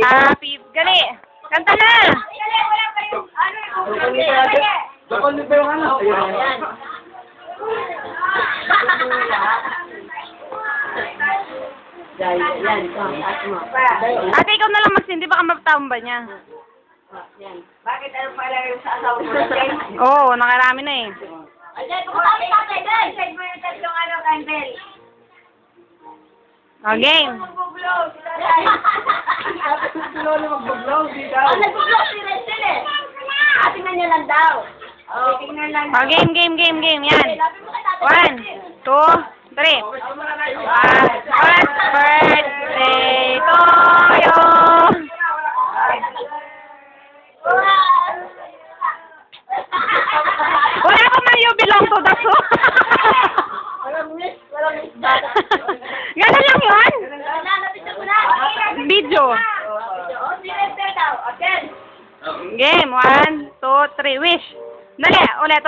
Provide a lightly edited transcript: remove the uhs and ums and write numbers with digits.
Happy, gali. Kanta na. Dokon nito yung ano. Ate, ikaw na lang magsindi, baka mapatamba niya. Bakit ano pala yung sa asawa mo? Oo, nakarami na eh. Ayan, pagkakami tatay, guys! Send mo yung tatlong ano, candle. O, game. Magbublow, si tatay. Si Lolo magbublow, di daw. Oh, nagbublow si Rachel eh. Tingnan niyo lang daw. Oh, tingnan lang. O, game. Yan. Lapit mo kay tatay. 1, 2, 3. Happy birthday to you. Wala pa man you belong to the zoo. Walang miss Ganun lang yun. Nalapit mo na. Video. Oh, si Rachel daw. Again. Game. 1, 2, 3. Wish. Dali. Ulit.